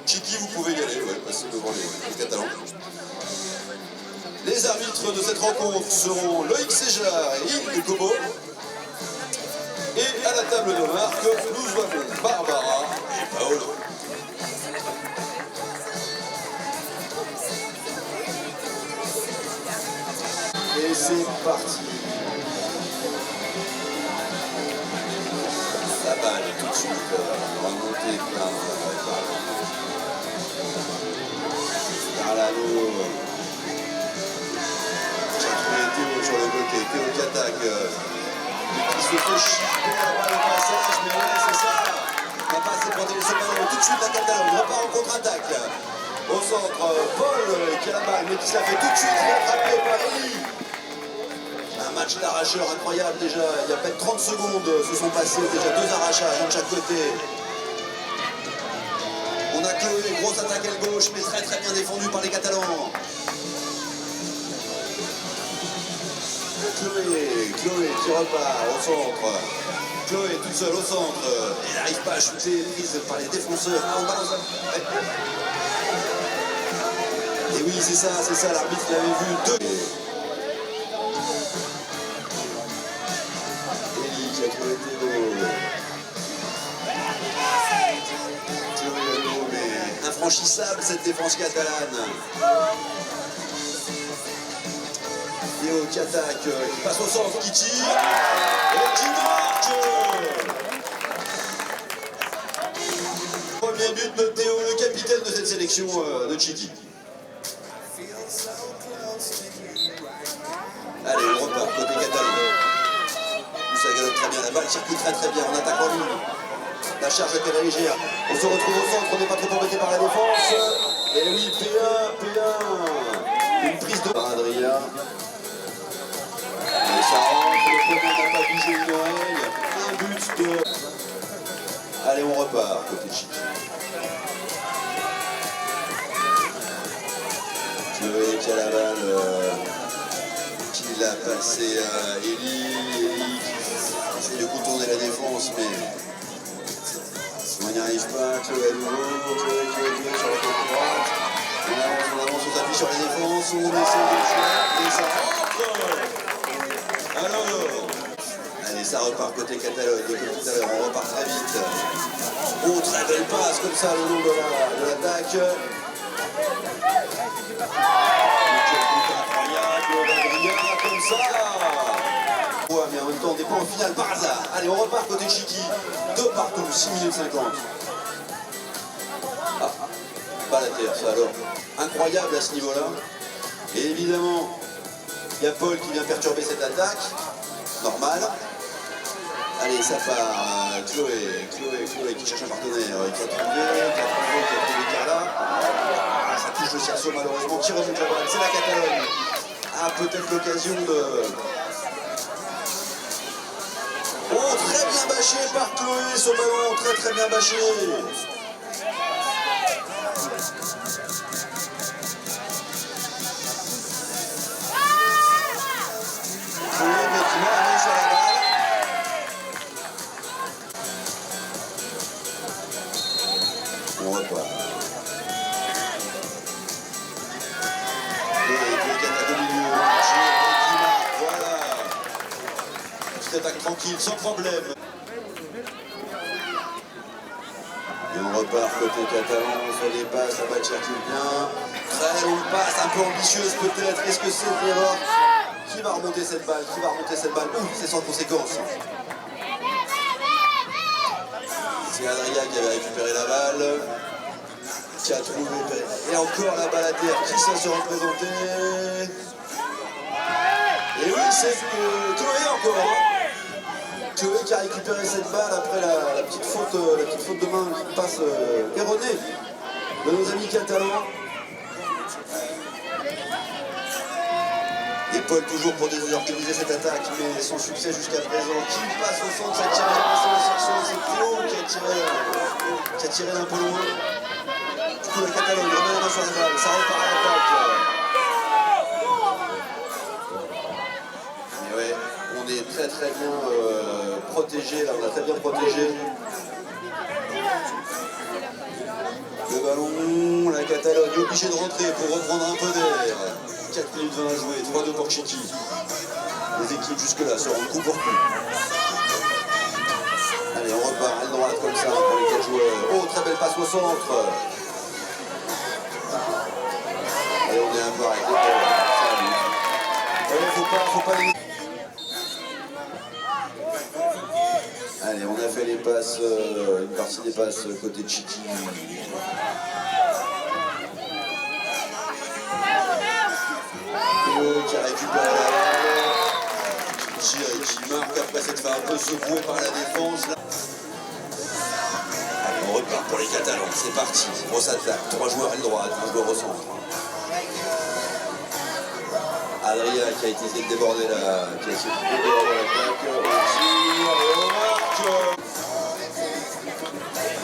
Chiki, vous pouvez y aller, ouais, passer devant les Catalans. Les arbitres de cette rencontre seront Loïc Séjar et Yves Kobo. Et à la table de marque, nous avons Barbara et Paolo. Et c'est parti. La balle tout de suite remontée par l'anneau. Théo sur le côté, Théo qui attaque, qui se fait chipper là-bas le passage, mais ouais c'est ça, on va pas se protéger ce ballon, tout de suite la Catalogne, repart en contre-attaque, au centre, Paul qui a la balle, mais qui se la fait tout de suite, il est attrapé par Eli. Un match d'arracheurs incroyable déjà, il y a peut-être 30 secondes se sont passés, déjà 2 arrachages, un de chaque côté. On a Chloé, grosse attaque à gauche, mais très très bien défendue par les Catalans. Chloé qui repart au centre. Chloé toute seule au centre. Elle n'arrive pas à shooter, prise par les défenseurs. Ah, on balance. Ouais. Et oui, c'est ça, l'arbitre l'avait vu. 2. Eli qui a trouvé Théo. Théo, mais infranchissable cette défense catalane. Théo qui attaque, qui passe au centre, qui tire et qui marque. Premier but de Théo, le capitaine de cette sélection de Chiki. Allez, on repart côté catalan. Ça galope très bien, la balle circule très très bien, on attaque en ligne. La charge est légère. On se retrouve au centre, on n'est pas trop embêté par la défense. Et oui, P1. Une prise de par Adrien. Et ça rentre, le premier n'a pas bougé une oreille. Un but de... Allez, on repart, côté Chiki. Chloé qui a la balle, qui l'a passé à Eli. Eli qui essaie de contourner la défense, mais on n'y arrive pas. Chloé à nouveau, Chloé sur la côte droite. On avance, on s'appuie sur les défenses, on essaie de jouer, et ça rentre. Alors, allez, ça repart côté Catalogne, comme tout à l'heure, on repart très vite. Oh, très belle passe comme ça le long de l'attaque. Incroyable, comme ça. Ouais, mais en même temps, on n'est pas en finale par hasard. Allez, on repart côté Chiki. 2 partout, 6 minutes 50. Ah, pas la terre, ça alors. Incroyable à ce niveau-là. Et évidemment, il y a Paul qui vient perturber cette attaque. Normal. Allez, ça part. Chloé qui cherche un partenaire. Qui a trouvé Carla. Ah, ça touche le cerceau malheureusement. Qui remonte la balle. C'est la Catalogne. Ah, peut-être l'occasion de... Oh, très bien bâché par Chloé ce ballon. Très très bien bâché. On repart. Voilà. Petite attaque tranquille, sans problème. Et on repart côté catalan, on fait des passes, la balle circule bien. Très longue passe, un peu ambitieuse peut-être. Est-ce que c'est une erreur? Qui va remonter cette balle? Ouh, c'est sans conséquence. C'est Adrien qui avait récupéré la balle, qui a trouvé, et encore la balle à terre, qui ça se représentait? Et oui, c'est Chloé encore, hein. Chloé qui a récupéré cette balle après la petite faute de main qui passe erronée de nos amis catalans. Et Paul toujours pour désorganiser cette attaque, mais sans succès jusqu'à présent. Qui passe au centre, ça tire c'est Théo qui a tiré d'un peu loin. Du coup la Catalogne remet la main sur la balle, ça repart à l'attaque. Mais ouais, on est très très bien protégé, là on a très bien protégé. Le ballon, la Catalogne obligée de rentrer pour reprendre un peu d'air. 4 minutes 20 à jouer, 3-2 pour Chiqui. Les équipes jusque-là seront coup pour coup. Allez, on repart à droite comme ça pour les 4 joueurs. Oh, très belle passe au centre. Et on est un peu arrêté. Faut pas les... Allez, on a fait les passes, une partie des passes côté de Chiqui. Qui a récupéré la balle. Qui marque après s'être fait un peu secoué par la défense. Allez, on repart pour les Catalans. C'est parti. On s'attaque. 3 joueurs à droite, 1 joueur au centre. Adria qui a essayé de déborder l'attaque.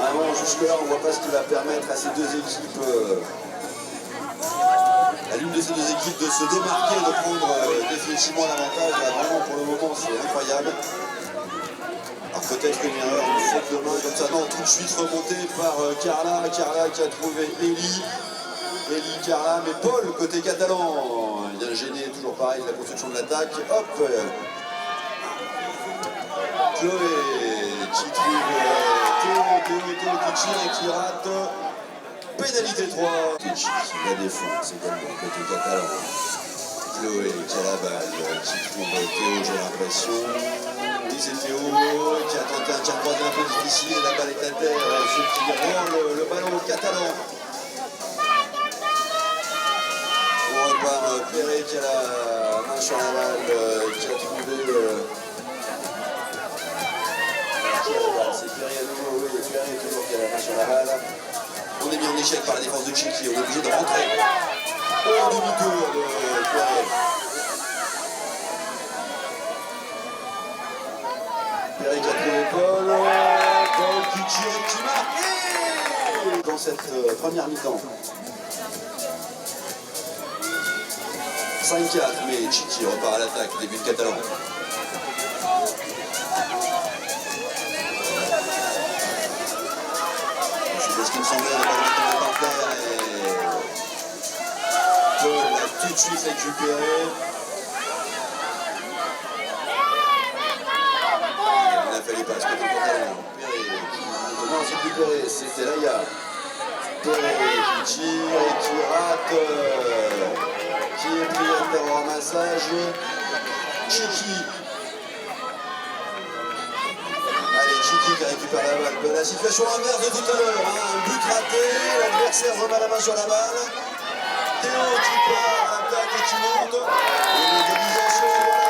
Vraiment, jusque-là, on ne voit pas ce qui va permettre à ces deux équipes, à l'une de ces deux équipes de se démarquer, de prendre définitivement l'avantage. Là, vraiment, pour le moment, c'est incroyable. Alors peut-être une erreur, une faute de main comme ça. Non, tout de suite remonté par Carla. Carla qui a trouvé Eli, Carla, mais Paul, côté catalan. Il vient gêner, toujours pareil, la construction de l'attaque. Hop, Chloé qui trouve Théo qui tire et qui rate. Pénalité 3. La défense également, côté catalan. Chloé qui a la balle, qui trouve Théo, j'ai l'impression. Oui, c'est Théo qui a tenté un tir croisé un peu difficile. La balle est à terre, ce qui rend le ballon au catalan. On repart Perret qui a la main sur la balle, qui a trouvé. C'est Perret à nouveau, oui, Perret toujours qui a la main sur la balle. On est mis en échec par la défense de Chiqui, on est obligé de rentrer. Au demi-tour de Perret. Perret qui a trouvé Paul. Paul qui tire et qui marque. Dans cette première mi-temps. 5-4, mais Chiqui repart à l'attaque, début de Catalan. C'est ce qui me semblait, la balle est tombée par terre et Paul l'a tout de suite récupéré. On a fait les passes côté Catalan. Non, c'est plus Perret, c'était Laïa. Perret qui tire et qui rate. Qui est pris à faire au ramassage. Chiqui. Allez, Chiqui qui récupère la balle. La situation inverse de tout à l'heure. Un but raté, l'adversaire remet la main sur la balle. Théo qui part à l'attaque et qui monte. Et l'égalisation est là.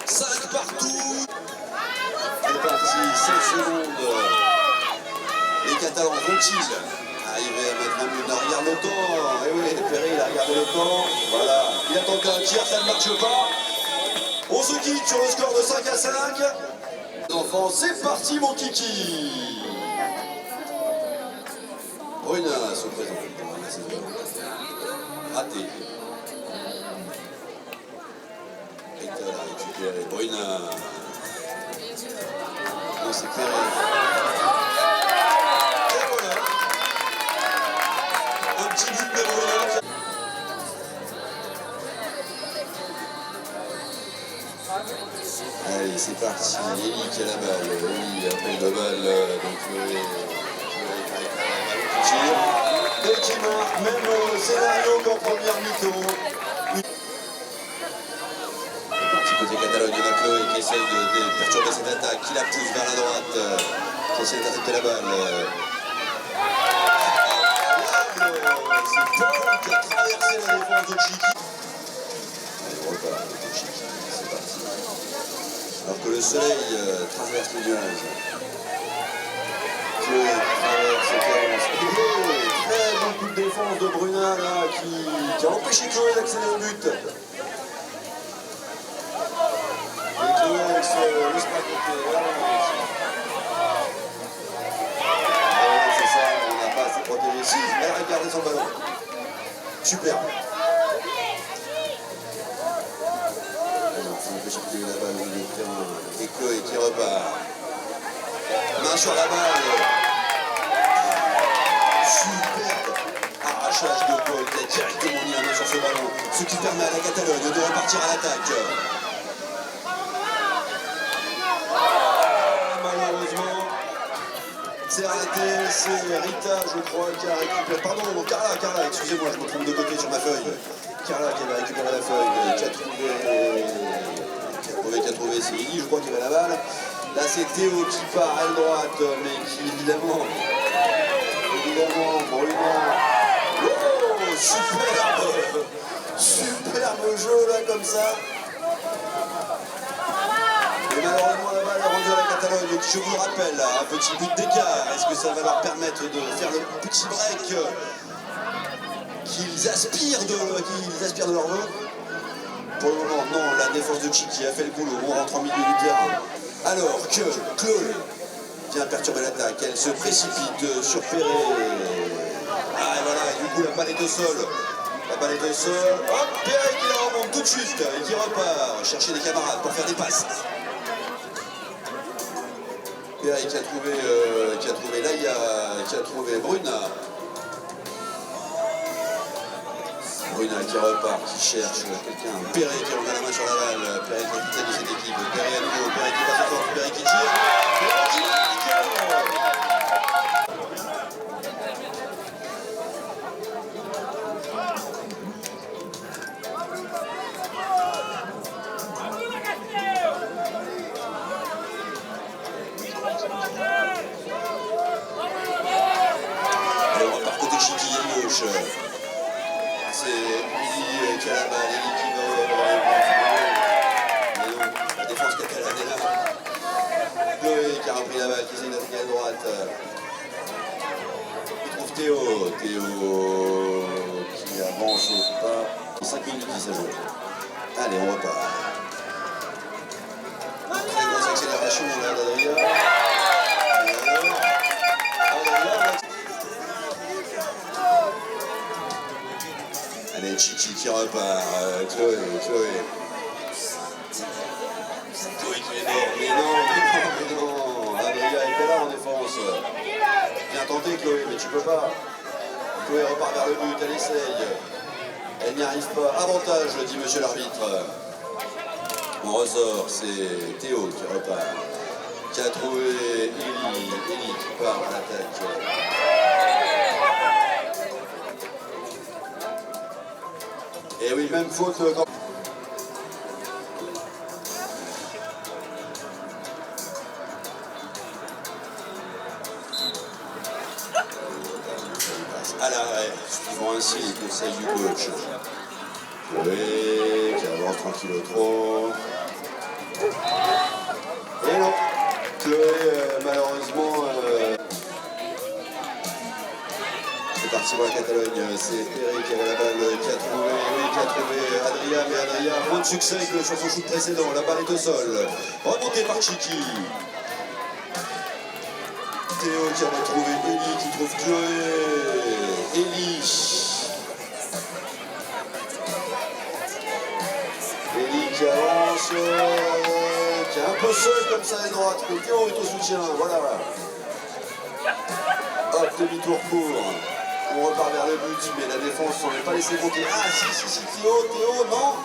5 partout. C'est parti, 7 secondes. Les Catalans vont-ils arriver à mettre un but? On regarde le temps. Et oui, Perret, il a regardé le temps. Voilà. Il a tenté un tir, ça ne marche pas. On se quitte sur le score de 5-5. Les enfants, c'est parti, mon kiki. Bruna se présente. Raté. Hector a récupéré. Bruna. Non, c'est Perret. Allez, c'est parti. Eli qui a la balle. Eli, appel de balle. Donc, qui tire. Et qui marque. Même scénario qu'en première mi-temps. C'est parti côté Catalogne. Il y en a Chloé qui essaye de perturber cette attaque. Qui la pousse vers la droite. Qui essaie d'attaquer la balle. C'est Paul qui a traversé la défense de Chiqui. Allez, on repart avec Chiqui. C'est parti. Alors que le soleil traverse les nuages. Chloé traverse et très bon coup de défense de Bruna là, qui a empêché Chloé d'accéder au but. Et Chloé avec le spaghetti. C'est ça, on n'a pas assez protégé. Si, elle a gardé son ballon. Superbe. On peut chercher la balle au milieu de terrain. Et Chloé qui repart. Main sur la balle. permet à la Catalogne de repartir à l'attaque. Malheureusement, c'est raté, c'est Rita, je crois, qui a récupéré. Pardon, Carla, excusez-moi, je me trompe de côté sur ma feuille. Carla qui avait récupéré la feuille, qui a trouvé, c'est Ili, je crois, qui avait la balle. Là, c'est Théo qui part à droite, mais qui évidemment, Bruna. Oh, superbe jeu là comme ça. Et malheureusement la balle est rendue à la Catalogne qui, je vous le rappelle, a un petit but d'écart. Est-ce que ça va leur permettre de faire le petit break qu'ils aspirent de leur vœu? Pour le moment, non, la défense de Chiki a fait le boulot. On rentre en milieu du terrain. Alors que Chloé vient perturber l'attaque, elle se précipite sur Perret. Ah et voilà, et du coup la balle est au sol. Hop, Perret qui la remonte tout de suite et qui repart chercher des camarades pour faire des passes. Perret qui a trouvé Laïa, qui a trouvé Bruna. Bruna qui repart, qui cherche quelqu'un. Perret qui remet la main sur la balle. Perret qui est capitaine de cette équipe. Perret à nouveau. Perret qui passe fort. Perret qui tire. Perret qui marque. Alors on repart côté Chiki à gauche. C'est Eli qui a la balle, Eli qui va. Mais non, la défense catalane est là. Chloé qui a repris la balle, qui essaie d'attaquer à droite. Il trouve Théo qui avance au pas. 5 minutes qui s'est joué. Allez, on repart. Très grosse accélération là d'Adria. Allez, Chiki qui repart, Chloé qui est mort, mais non, Adria était là en défense. Bien tenté Chloé, mais tu peux pas. Chloé repart vers le but, elle essaye. Elle n'y arrive pas. Avantage, dit monsieur l'arbitre. On ressort, c'est Théo qui repart. Qui a trouvé Eli qui part à l'attaque. Et oui, même faute quand... À l'arrêt, suivant ainsi les conseils du coach. Chloé qui avance tranquille au trop. Et non, Chloé malheureusement... C'est parti pour la Catalogne, c'est Perret qui avait la balle, qui a trouvé Adria, mais Adria a moins de succès que sur son shoot précédent. La balle est au sol, remontée par Chiki. Théo qui avait trouvé Eli, qui trouve Chloé. Eli qui avance, qui est un peu seul comme ça à droite, mais Théo est au soutien, voilà. Hop, demi-tour court. On repart vers le but, mais la défense s'en est pas laissé compter. Ah si, Théo, non.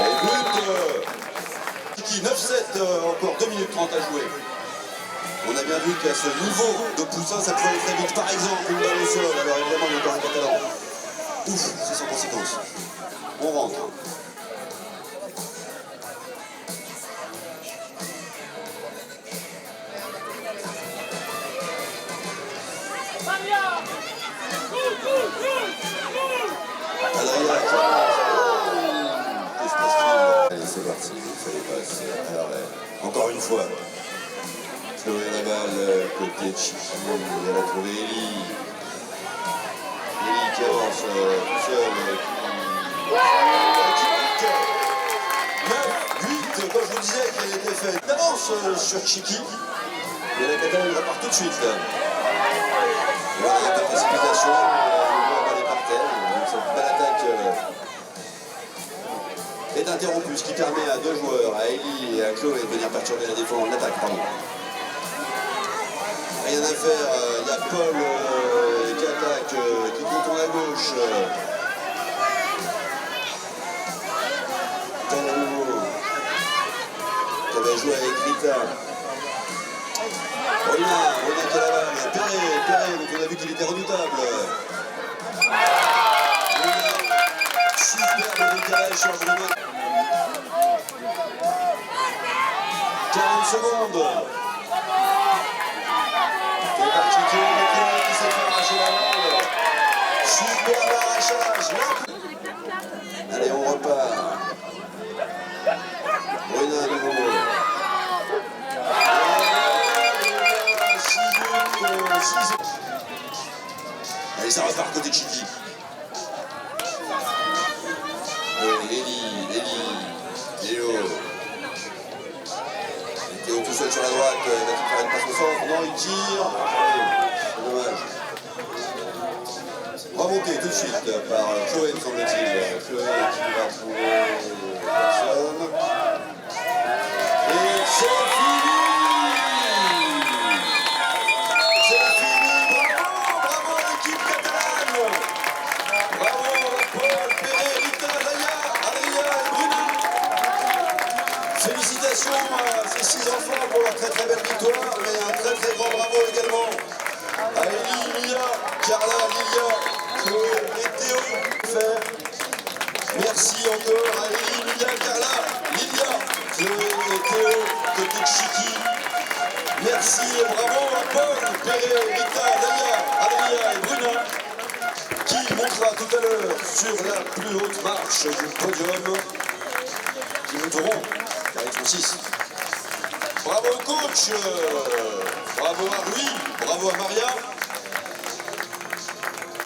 Et but Chiki, 9-7, encore 2 minutes 30 à jouer. On a bien vu qu'à ce niveau de poussin, ça pouvait aller très vite. Par exemple, une balle au sol, alors évidemment, il y a encore un Catalan. Ouf, c'est sans conséquence. On rentre. Que se passe-t-il? Allez, c'est parti, ça les passe. Alors, encore une fois, Chloé la balle, côté Chiki, elle a trouvé Eli. Eli qui avance tout seul, qui 9-8, comme je vous disais, qu'elle était faite d'avance sur Chiki. Et la Catalogne repart tout de suite. Voilà, il n'y a pas de précipitation, le ball est par terre, donc cette belle attaque est interrompue, ce qui permet à 2 joueurs, à Eli et à Chloé, de venir perturber la défense, l'attaque, pardon. Rien à faire, il y a Paul qui attaque, qui contourne à gauche. va jouer avec Rita. Ronin qui a la balle. Perret, donc on a vu qu'il était redoutable. Superbe décalage sur Bruno. 40 secondes. C'est parti qui s'est fait arracher la balle. Superbe arrachage. Allez, on repart. Bruno à nouveau. 6. Allez, ça repart côté de Chiki. Léo. Théo tout seul sur la droite, va-t-il faire une passe au centre? Non, il tire. C'est dommage. Remonté tout de suite par Chloé, me semble-t-il. Chloé qui va trouver personne. Et c'est fini! C'est fini! Bravo l'équipe catalane! Bravo Paul, Perret, Rita, Adrien et Bruno! Félicitations à ces 6 enfants pour leur très très belle victoire, mais un très très grand bravo également à Élie, Lilia, Carla, Lilia, Chloé et Théo. Merci encore à Élie, Lilia, Carla, Lilia, Chloé et Théo, côté de Chiki. Merci et bravo à Paul, Perret, Rita, Daya, Adrien et Bruna, qui montera tout à l'heure sur la plus haute marche du podium, qui monteront avec son 6. Bravo au coach, bravo à Rui, bravo à Maria.